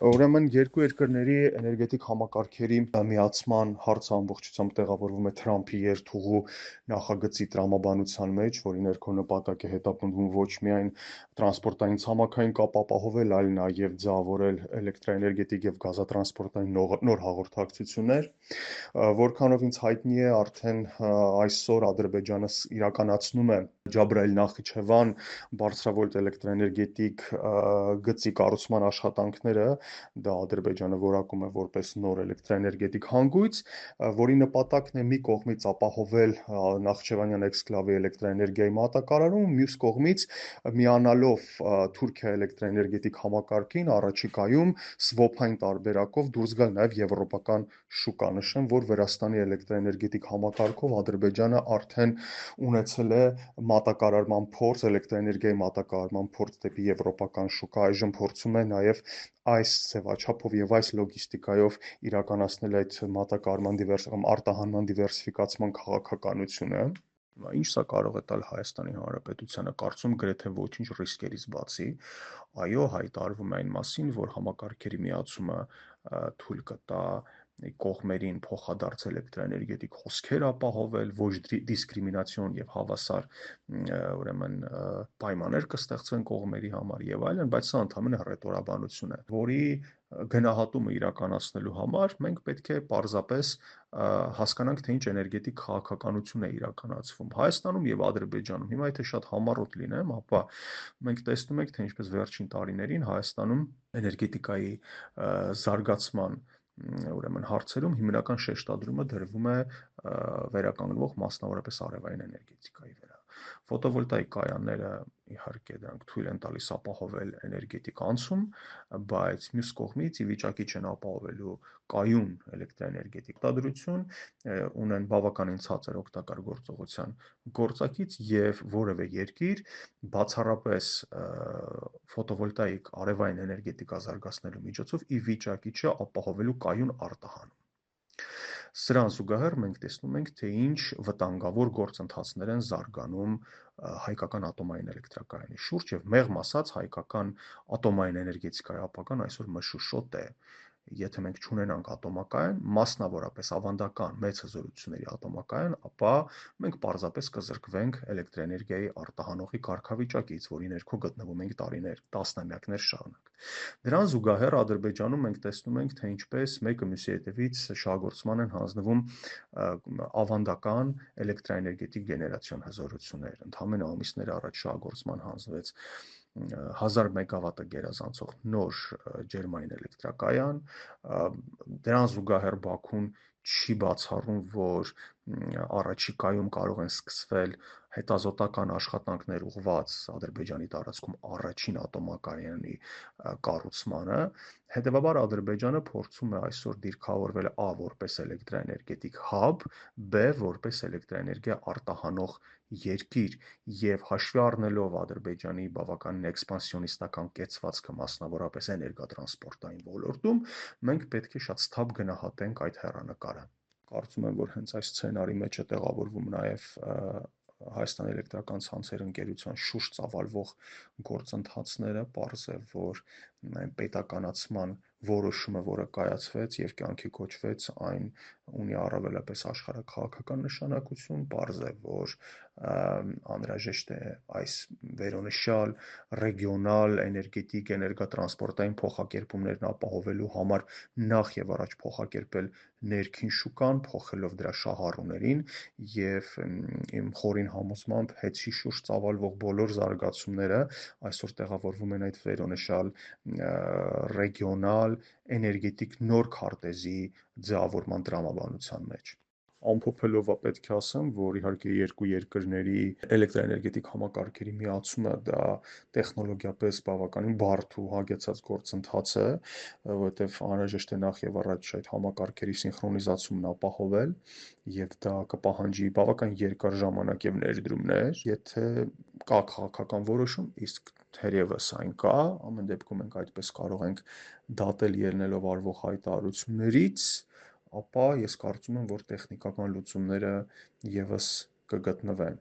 Ուրեմն երկու երկրների էներգետիկ համակարգերի միացման հարցը ամբողջությամբ տեղավորվում է Թրամփի երթուղու նախագծի տրամաբանության մեջ, որի ներքո նպատակ է հետապնդվում ոչ միայն տրանսպորտային ցամաքային կապ ապահովել, այլ նաև ձևավորել էլեկտրաէներգետիկ եւ գազատրանսպորտային նոր հաղորդակցություններ, որքանով ինձ հայտնի է, արդեն այսօր Ադրբեջանը իրականացնում է Ջաբրայել-Նախիջևան բարձրավոլտ էլեկտրաէներգետիկ գծի կառուցման աշխատանքները, դա Ադրբեջանը որակում է որպես նոր էլեկտրաէներգետիկ հանգույց, որի նպատակն է մի կողմից ապահովել Նախճեվանյան էքսկլավի էլեկտրաէներգիայի մատակարարում, մյուս կողմից միանալով Թուրքիա էլեկտրաէներգետիկ համակարգին առաջիկայում սվոփային տարբերակով դուրս գալ նաև եվրոպական շուկա։ Նշեմ, որ Վրաստանի էլեկտրաէներգետիկ համակարգով Ադրբեջանը արդեն ունեցել է մատակարարման փորձ, էլեկտրաէներգիայի մատակարարման փորձ դեպի եվրոպական շուկա, այժմ փորձում է նաև այս ձևաչափով եւ այս լոգիստիկայով իրականացնել այդ մատակարարման արտահանման դիվերսիֆիկացման քաղաքականությունը։ Ինչ սա կարող է տալ Հայաստանի Հանրապետությանը, կարծում գրեթե ոչինչ ռիսկերից բացի, այո, հայտարարվում է այն մասին, որ համակարգերի միացումը թույլ կտա կողմերին փոխադարձ էլեկտրաէներգետիկ հոսքեր ապահովել, ոչ դիսկրիմինացիոն եւ հավասար ուրեմն պայմաններ կստեղծվեն կողմերի համար եւ այլն, բայց սա ընդհանրապես հռետորաբանություն է, որի գնահատումը իրականացնելու համար մենք պետք է պարզապես հասկանանք, թե ինչ էներգետիկ քաղաքականություն է իրականացվում Հայաստանում եւ Ադրբեջանում։ Հիմա եթե շատ համառոտ լինեմ, ապա մենք տեսնում ենք, թե ինչպես վերջին տարիներին Հայաստանում էներգետիկայի զարգացման ուրեմն հարցերում հիմնական շեշտադրումը դրվում է վերականգնվող մասնավորապես արևային էներգետիկայի վրա։ Ֆոտովոլտաիկ կայանները իհարկե դրանք թույլ են տալիս ապահովել էներգետիկ անցում, բայց մյուս կողմից ի վիճակի չեն ապահովելու կայուն էլեկտրաէներգետիկ արտադրություն, ունեն բավականին ցածր օգտակար գործողության գործակից եւ որևէ երկիր բացառապես ֆոտովոլտաիկ արևային էներգետիկա զարգացնելու միջոցով ի վիճակի չէ ապահովելու կայուն արտահանում։ Սրան զուգահեռ մենք տեսնում ենք, թե ինչ վտանգավոր գործընթացներ են զարգանում հայկական ատոմային էլեկտրակայանի շուրջ եւ մեղմ ասած հայկական ատոմային էներգետիկայի ապագան այսօր մշուշոտ է։ Եթե մենք չունենանք ատոմակայան, մասնավորապես ավանդական մեծ հզորությունների ատոմակայան, ապա մենք պարզապես կզրկվենք էլեկտրաէներգիայի արտահանողի կարգավիճակից, որի ներքո գտնվում ենք տարիներ, տասնամյակներ շարունակ։ Դրան զուգահեռ Ադրբեջանում մենք տեսնում ենք, թե ինչպես մեկը մյուսի հետևից շահագործման են հանձնվում ավանդական էլեկտրաէներգետիկ գեներացիոն հզորություններ։ Ընդամենը ամիսներ առաջ շահագործման հանձնվեց 1000 մեգավատը գերազանցող նոր ջերմային էլեկտրակայան, դրան զուգահեռ Բաքուն չի բացառում, որ առաջիկայում կարող են սկսվել հետազոտական աշխատանքներ ուղղված Ադրբեջանի տարածքում առաջին ատոմակայանի կառուցմանը, հետևաբար Ադրբեջանը փորձում է այսօր դիրքավորվել Ա որպես էլեկտրաէներգետիկ հաբ, Բ որպես էլեկտրաէներգիա արտահանող երկիր եւ հաշվի առնելով Ադրբեջանի բավականին էքսպանսիոնիստական կեցվածքը մասնավորապես էներգոտրանսպորտային ոլորտում, մենք պետք է շատ սթափ գնահատենք այդ հեռանկարը։ Կարծում եմ, որ հենց այս սցենարի մեջ է տեղավորվում նաև Հայաստան էլեկտրական ցանցեր ընկերության շուրջ ծավալվող գործընթացները, պարզ է, որ պետականացման որոշումը, որը կայացվեց եւ կյանքի կոչվեց, այն ունի առավելապես աշխարհաքաղաքական նշանակություն, պարզ է, որ անհրաժեշտ է այս վերոնշյալ ռեգիոնալ էներգետիկ էներգոտրանսպորտային փոխակերպումներն ապահովելու համար նախ եւ առաջ փոխակերպել ներքին շուկան, փոխելով դրա շահառուներին եւ իմ խորին համոզմամբ հետի շուրջ ծավալվող բոլոր զարգացումները այսօր տեղավորվում են այդ վերոնշյալ ռեգիոնալ էներգետիկ նոր քարտեզի ձևավորման տրամաբանության մեջ։ Ամփոփելով պետք է ասեմ, որ իհարկե երկու երկրների էլեկտրաէներգետիկ համակարգերի միացումը դա տեխնոլոգիապես բավականին բարդ ու հագեցած գործընթաց է, որովհետև անհրաժեշտ է նախ եւ առաջ այդ համակարգերի սինխրոնիզացումն ապահովել եւ դա կպահանջի բավական երկար ժամանակ եւ ներդրումներ, եթե կա քաղաքական որոշում, իսկ թերևս այն կա, ամեն դեպքում մենք այդպես կարող ենք դատել ելնելով արվող հայտարարություններից, ապա ես կարծում եմ, որ տեխնիկական լուծումները եւս կգտնվեն։